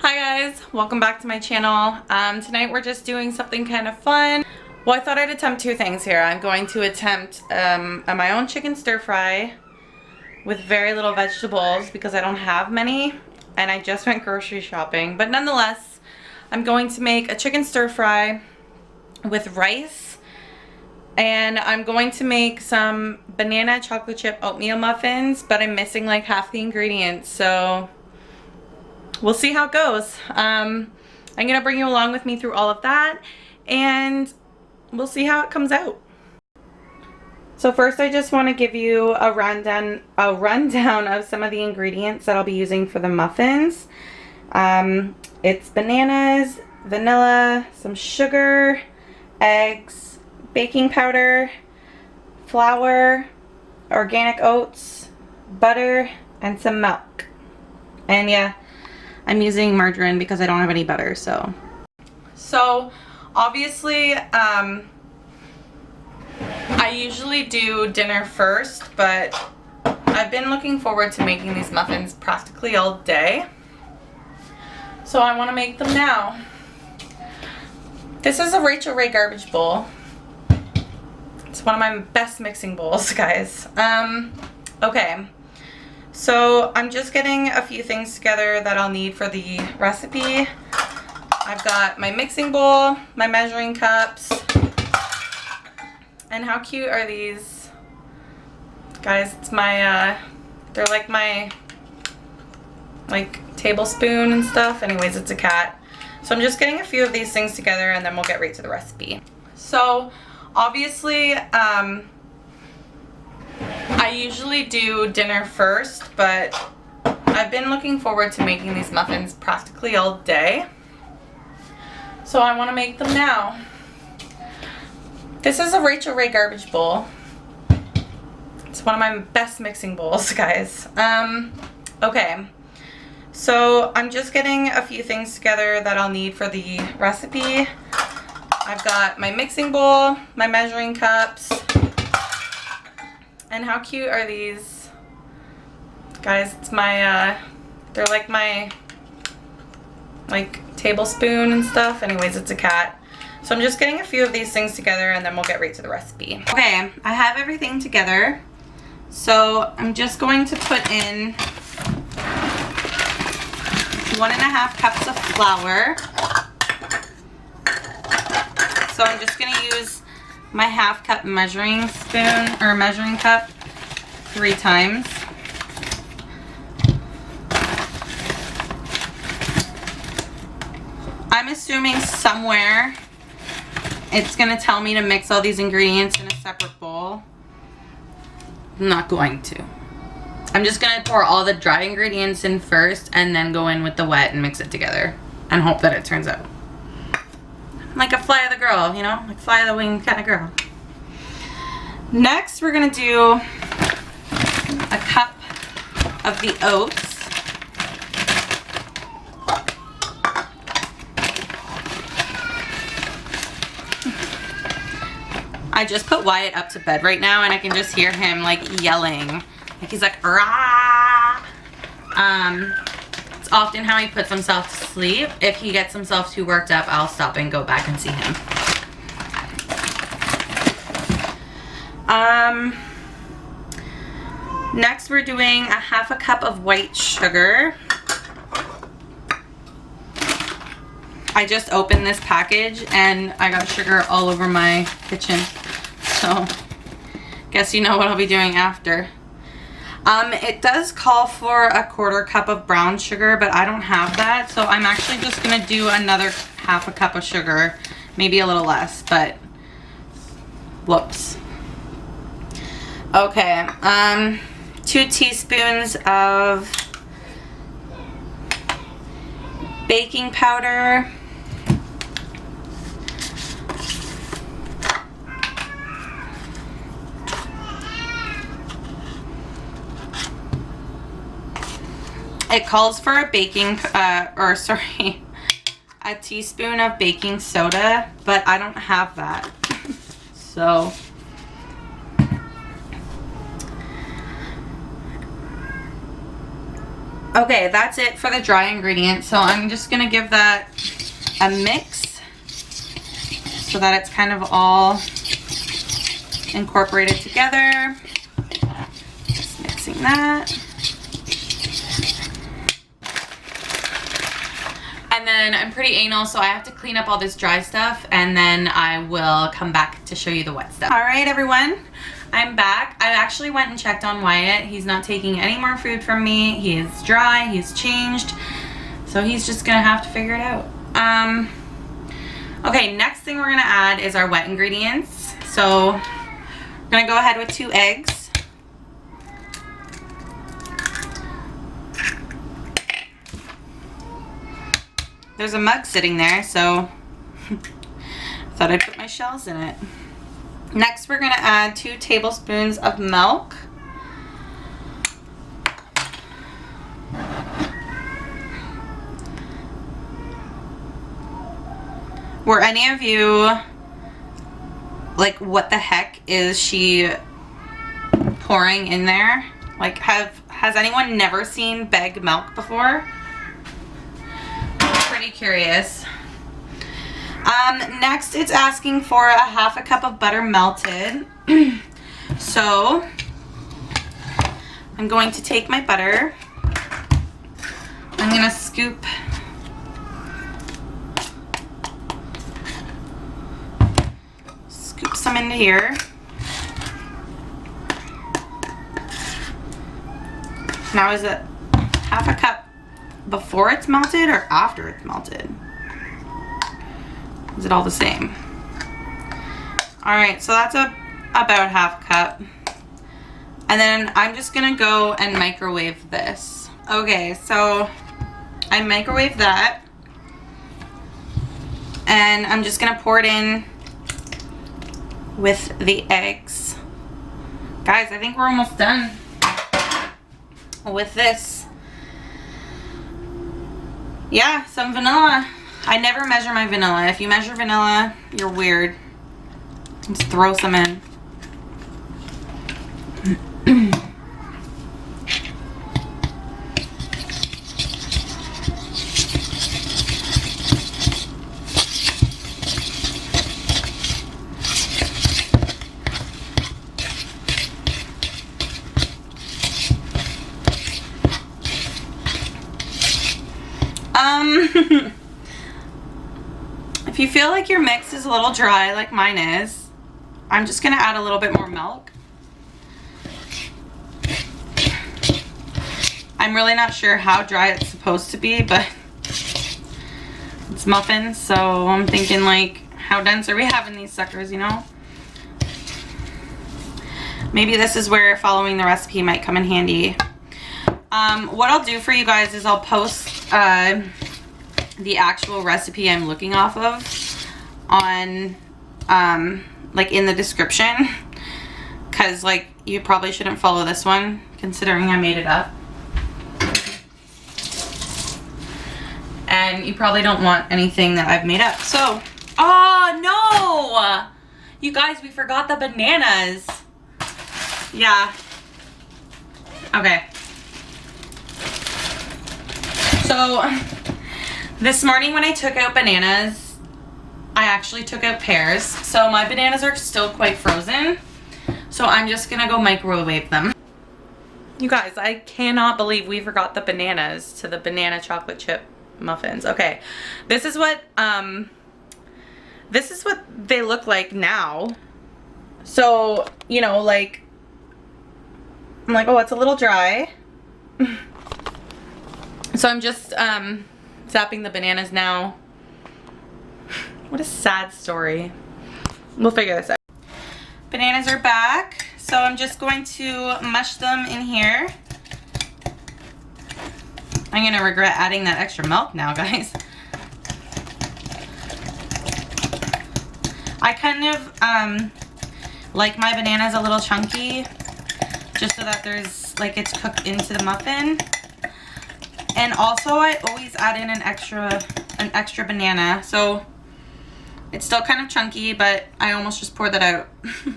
Hi guys, welcome back to my channel. Tonight we're just doing something kind of fun. Well, I thought I'd attempt two things here. I'm going to attempt my own chicken stir fry with very little vegetables because I don't have many and I just went grocery shopping. But nonetheless, I'm going to make a chicken stir fry with rice, and I'm going to make some banana chocolate chip oatmeal muffins, but I'm missing like half the ingredients, so we'll see how it goes. I'm gonna bring you along with me through all of that, and we'll see how it comes out. So first, I just want to give you a rundown of some of the ingredients that I'll be using for the muffins. It's bananas, vanilla, some sugar, eggs, baking powder, flour, organic oats, butter, and some milk. And yeah, I'm using margarine because I don't have any butter. So obviously I usually do dinner first, but I've been looking forward to making these muffins practically all day, so I want to make them now. This is a Rachael Ray garbage bowl. It's one of my best mixing bowls, guys. Okay, so I'm just getting a few things together that I'll need for the recipe. I've got my mixing bowl, my measuring cups, and how cute are these? Guys, it's my, they're like my, tablespoon and stuff. Anyways, it's a cat. So I'm just getting a few of these things together and then we'll get right to the recipe. So, obviously, I usually do dinner first, but I've been looking forward to making these muffins practically all day, so I want to make them now. This is a Rachael Ray garbage bowl. It's one of my best mixing bowls, guys. Okay, so I'm just getting a few things together that I'll need for the recipe. I've got my mixing bowl, my measuring cups, and how cute are these? Guys, it's my, they're like my, tablespoon and stuff. Anyways, it's a cat. So I'm just getting a few of these things together and then we'll get right to the recipe. Okay, I have everything together. So I'm just going to put in 1.5 cups of flour. So I'm just gonna use my 1/2 cup measuring spoon, or measuring cup, 3 times. I'm assuming somewhere it's gonna tell me to mix all these ingredients in a separate bowl. I'm not going to. I'm just gonna pour all the dry ingredients in first and then go in with the wet and mix it together and hope that it turns out like a fly of the girl, you know, like fly of the wing kind of girl. Next, we're gonna do a cup of the oats. I just put Wyatt up to bed right now and I can just hear him like yelling. Like he's like, rah! It's often how he puts himself to sleep. If he gets himself too worked up, I'll stop and go back and see him. Next we're doing 1/2 cup of white sugar. I just opened this package and I got sugar all over my kitchen. So, guess you know what I'll be doing after. It does call for 1/4 cup of brown sugar, but I don't have that. So I'm actually just gonna do another 1/2 cup of sugar. Maybe a little less, but whoops. Okay, 2 teaspoons of baking powder. It calls for a a teaspoon of baking soda, but I don't have that. So Okay, that's it for the dry ingredients. So I'm just gonna give that a mix so that it's kind of all incorporated together. Just mixing that. And then I'm pretty anal, so I have to clean up all this dry stuff, and then I will come back to show you the wet stuff. All right, everyone, I'm back. I actually went and checked on Wyatt. He's not taking any more food from me. He is dry, he's changed, so he's just gonna have to figure it out. Okay, next thing we're gonna add is our wet ingredients. So I'm gonna go ahead with 2 eggs. There's a mug sitting there, so thought I'd put my shells in it. Next, we're gonna add 2 tablespoons of milk. Were any of you like, what the heck is she pouring in there? Like, has anyone never seen Beg milk before? Pretty curious. Next, it's asking for a 1/2 cup of butter melted. So I'm going to take my butter. I'm gonna scoop some into here. Now, is it 1/2 cup before it's melted or after it's melted? Is it all the same? All right, so that's about 1/2 cup. And then I'm just gonna go and microwave this. Okay, so I microwave that. And I'm just gonna pour it in with the eggs. Guys, I think we're almost done with this. Yeah, some vanilla. I never measure my vanilla. If you measure vanilla, you're weird. Just throw some in. If you feel like your mix is a little dry like mine is, I'm just gonna add a little bit more milk. I'm really not sure how dry it's supposed to be, but it's muffins, so I'm thinking, like, how dense are we having these suckers, you know? Maybe this is where following the recipe might come in handy. What I'll do for you guys is I'll post the actual recipe I'm looking off of on like in the description, because like you probably shouldn't follow this one considering I made it up, and you probably don't want anything that I've made up. So, oh no, you guys, we forgot the bananas. Yeah, okay. So this morning when I took out bananas, I actually took out pears. So my bananas are still quite frozen. So I'm just gonna go microwave them. You guys, I cannot believe we forgot the bananas to the banana chocolate chip muffins. Okay, this is what they look like now. So, you know, like, I'm like, oh, it's a little dry. So I'm just zapping the bananas now. What a sad story. We'll figure this out. Bananas are back, so I'm just going to mush them in here. I'm gonna regret adding that extra milk now, guys. I kind of like my bananas a little chunky, just so that there's, like, it's cooked into the muffin. And also I always add in an extra banana, so it's still kind of chunky, but I almost just poured that out.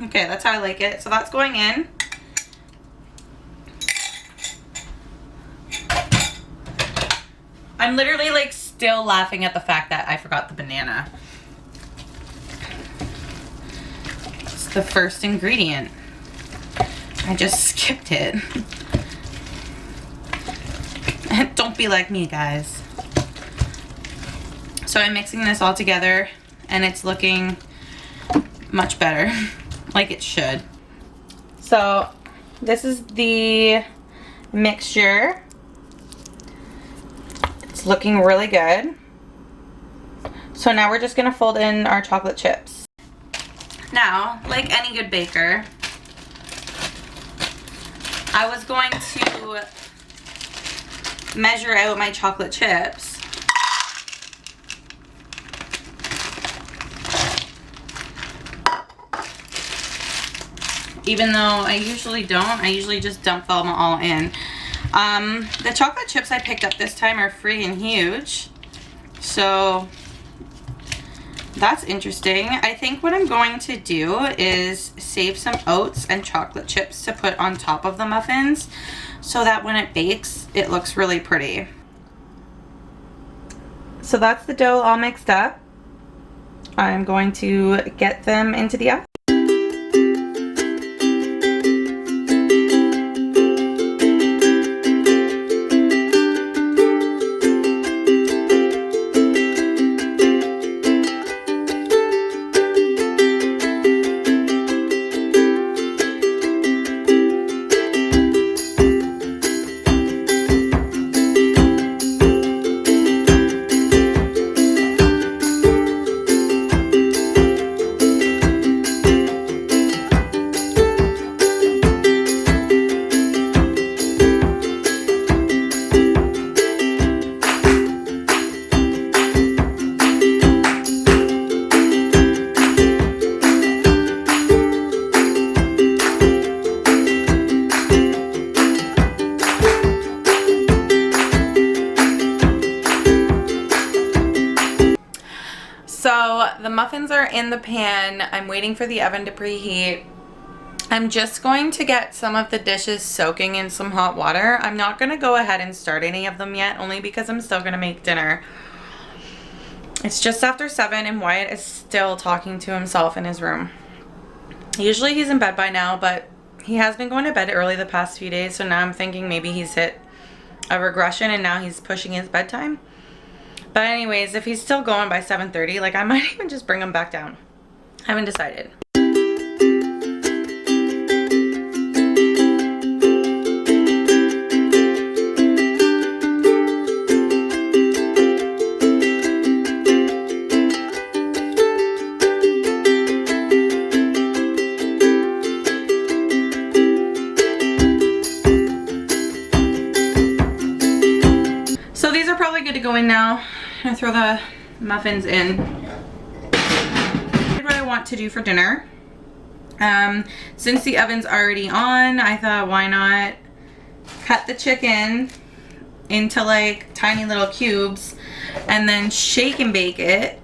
Okay, that's how I like it. So that's going in. I'm literally like still laughing at the fact that I forgot the banana. It's the first ingredient. I just skipped it. Don't be like me, guys. So I'm mixing this all together and it's looking much better, like it should. So this is the mixture. It's looking really good. So now we're just gonna fold in our chocolate chips. Now, like any good baker, I was going to measure out my chocolate chips. Even though I usually don't, I usually just dump them all in. The chocolate chips I picked up this time are freaking huge. So that's interesting. I think what I'm going to do is save some oats and chocolate chips to put on top of the muffins so that when it bakes, it looks really pretty. So that's the dough all mixed up. I'm going to get them into the oven. So the muffins are in the pan. I'm waiting for the oven to preheat. I'm just going to get some of the dishes soaking in some hot water. I'm not going to go ahead and start any of them yet, only because I'm still going to make dinner. It's just after 7 and Wyatt is still talking to himself in his room. Usually he's in bed by now, but he has been going to bed early the past few days, so now I'm thinking maybe he's hit a regression and now he's pushing his bedtime. But anyways, if he's still going by 7:30, like I might even just bring him back down. I haven't decided. So these are probably good to go in now. I'm gonna throw the muffins in. What I want to do for dinner. Since the oven's already on, I thought why not cut the chicken into like tiny little cubes and then shake and bake it.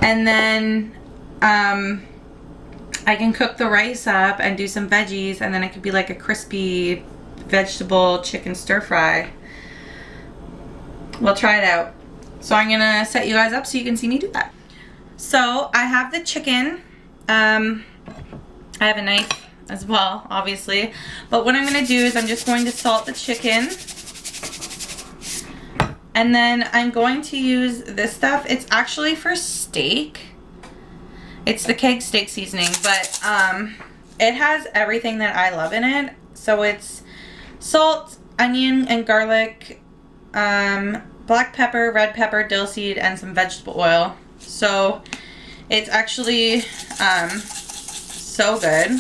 And then I can cook the rice up and do some veggies, and then it could be like a crispy vegetable chicken stir fry. We'll try it out. So I'm gonna set you guys up so you can see me do that. So I have the chicken. I have a knife as well, obviously. But what I'm gonna do is I'm just going to salt the chicken. And then I'm going to use this stuff. It's actually for steak. It's the Keg steak seasoning, but it has everything that I love in it. So it's salt, onion, and garlic, black pepper, red pepper, dill seed, and some vegetable oil. So it's actually so good.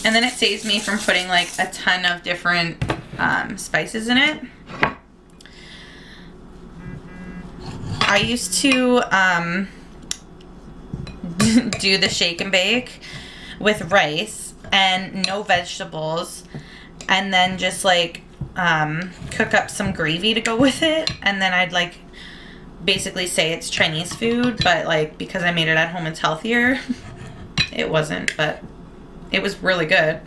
And then it saves me from putting like a ton of different spices in it. I used to do the shake and bake with rice and no vegetables, and then just like cook up some gravy to go with it, and then I'd like basically say it's Chinese food, but like because I made it at home it's healthier. It wasn't, but it was really good.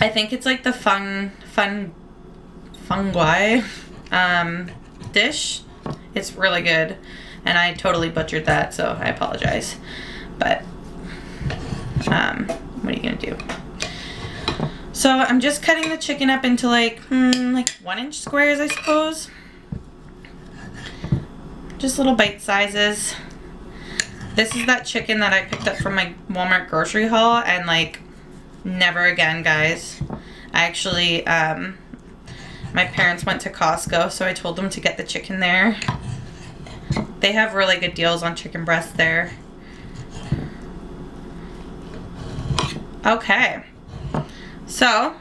I think it's like the fungi dish. It's really good, and I totally butchered that, so I apologize. But what are you gonna do? So I'm just cutting the chicken up into like 1-inch squares, I suppose. Just little bite sizes. This is that chicken that I picked up from my Walmart grocery haul, and like never again, guys. I actually my parents went to Costco, so I told them to get the chicken there. They have really good deals on chicken breast there. Okay, so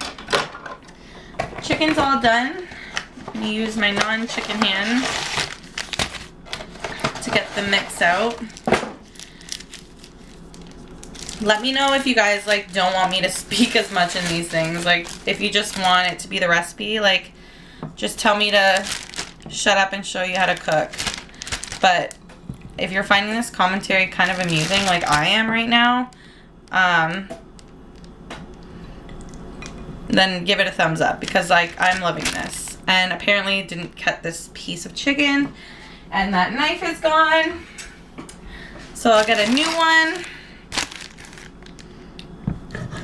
chicken's all done. I'm gonna use my non-chicken hand to get the mix out. Let me know if you guys like don't want me to speak as much in these things. Like if you just want it to be the recipe, like just tell me to shut up and show you how to cook. But if you're finding this commentary kind of amusing like I am right now, then give it a thumbs up, because like I'm loving this. And apparently didn't cut this piece of chicken, and that knife is gone, so I'll get a new one.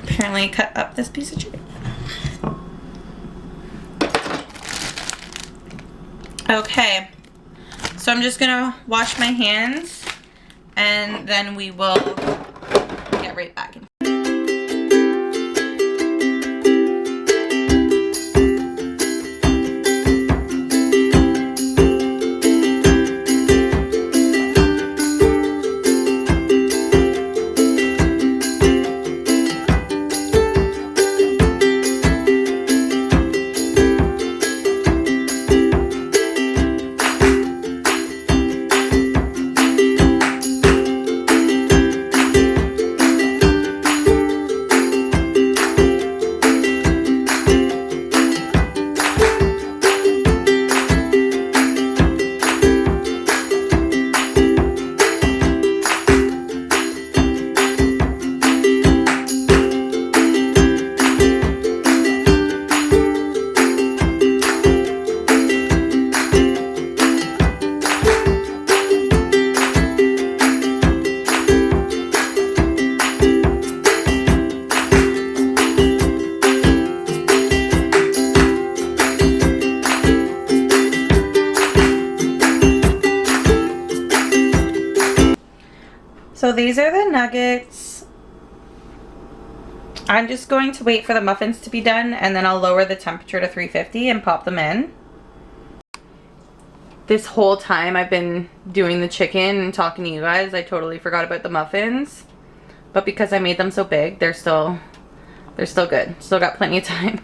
Apparently cut up this piece of chicken. Okay, so I'm just gonna wash my hands, and then we will get right back in. So these are the nuggets. I'm just going to wait for the muffins to be done, and then I'll lower the temperature to 350 and pop them in. This whole time I've been doing the chicken and talking to you guys, I totally forgot about the muffins. But because I made them so big, they're still good. Still got plenty of time.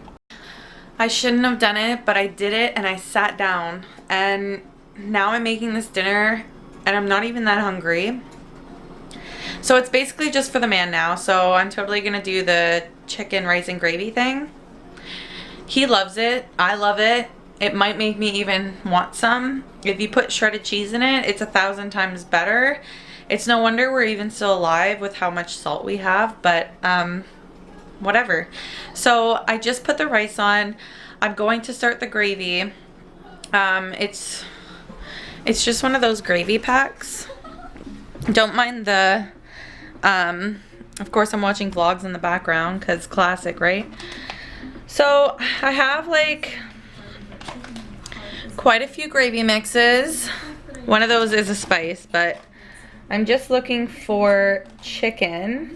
I shouldn't have done it, but I did it, and I sat down, and now I'm making this dinner and I'm not even that hungry. So it's basically just for the man now. So I'm totally gonna do the chicken, rice, and gravy thing. He loves it. I love it. It might make me even want some. If you put shredded cheese in it, it's 1,000 times better. It's no wonder we're even still alive with how much salt we have, but whatever. So I just put the rice on. I'm going to start the gravy. It's just one of those gravy packs. Don't mind the of course I'm watching vlogs in the background because classic, right? So I have like quite a few gravy mixes. One of those is a spice, but I'm just looking for chicken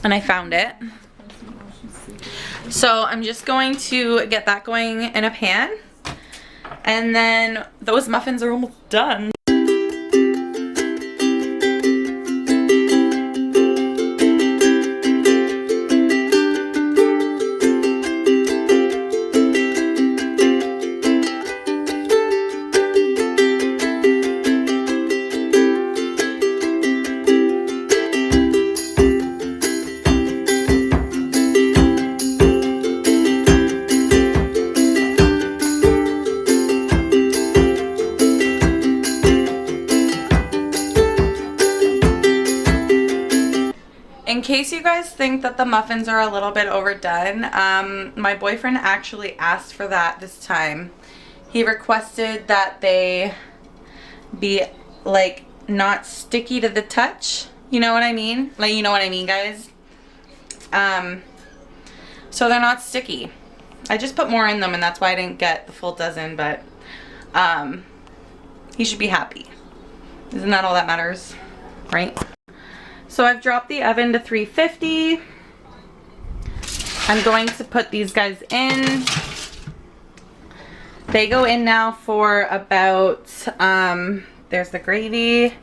and I found it. So I'm just going to get that going in a pan, and then those muffins are almost done. In case you guys think that the muffins are a little bit overdone, my boyfriend actually asked for that this time. He requested that they be like not sticky to the touch. You know what I mean? Like, you know what I mean, guys? So they're not sticky. I just put more in them and that's why I didn't get the full dozen, but he should be happy. Isn't that all that matters? Right? So I've dropped the oven to 350. I'm going to put these guys in. They go in now for about, there's the gravy.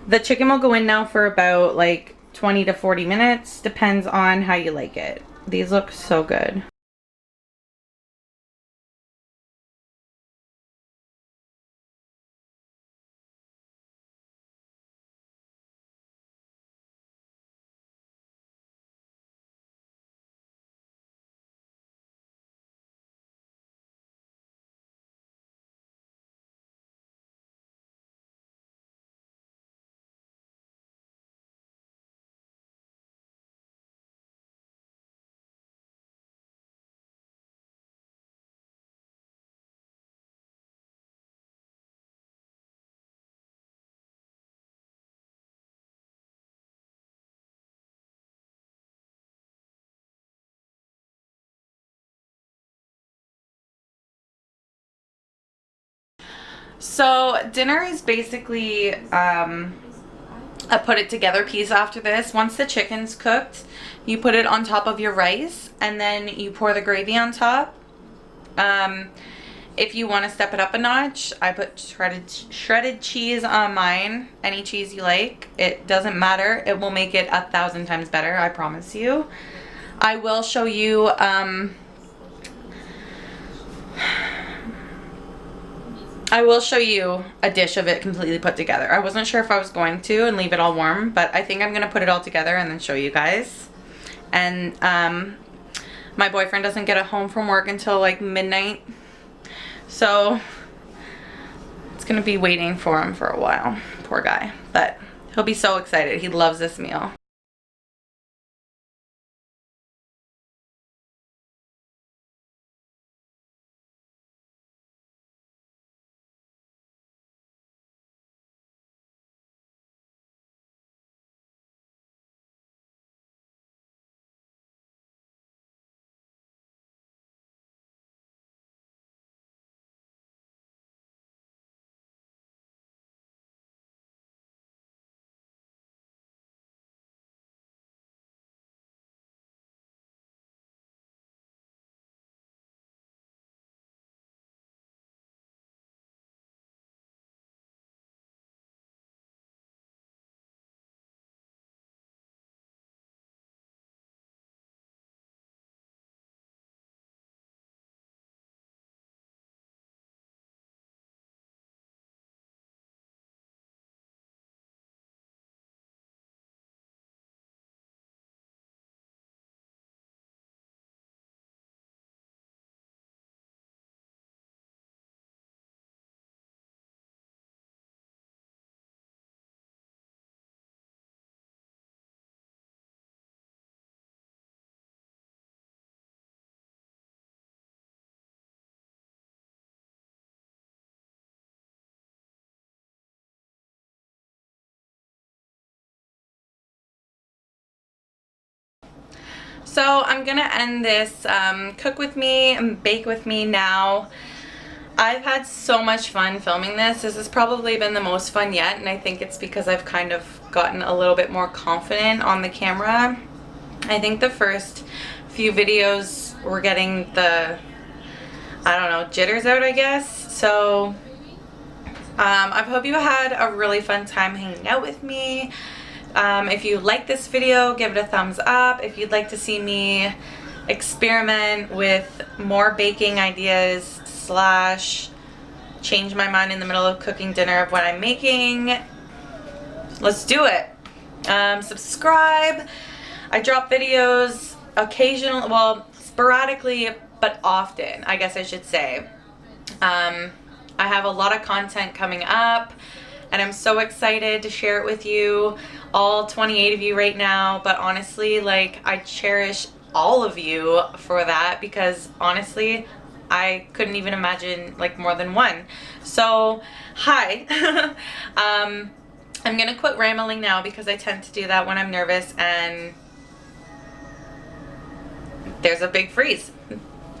The chicken will go in now for about like 20 to 40 minutes. Depends on how you like it. These look so good. So dinner is basically a put it together piece after this. Once the chicken's cooked, you put it on top of your rice and then you pour the gravy on top. If you want to step it up a notch, I put shredded cheese on mine. Any cheese you like. It doesn't matter. It will make it 1,000 times better, I promise you. I will show you a dish of it completely put together. I wasn't sure if I was going to and leave it all warm, but I think I'm going to put it all together and then show you guys. And my boyfriend doesn't get home from work until like midnight. So it's going to be waiting for him for a while. Poor guy. But he'll be so excited. He loves this meal. So I'm gonna end this cook with me and bake with me now. I've had so much fun filming this. This has probably been the most fun yet, and I think it's because I've kind of gotten a little bit more confident on the camera. I think the first few videos were getting the, I don't know, jitters out, I guess. So I hope you had a really fun time hanging out with me. If you like this video, give it a thumbs up. If you'd like to see me experiment with more baking ideas / change my mind in the middle of cooking dinner of what I'm making, let's do it. Subscribe. I drop videos occasionally, well, sporadically, but often, I guess I should say. I have a lot of content coming up. and I'm so excited to share it with you, all 28 of you right now. But honestly, like, I cherish all of you for that, because honestly, I couldn't even imagine like more than one. So hi. I'm gonna quit rambling now because I tend to do that when I'm nervous and there's a big freeze.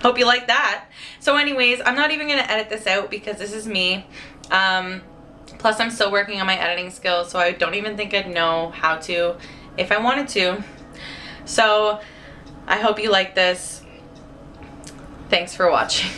Hope you like that. So anyways, I'm not even gonna edit this out because this is me. Plus I'm still working on my editing skills, so I don't even think I'd know how to if I wanted to. So I hope you like this. Thanks for watching.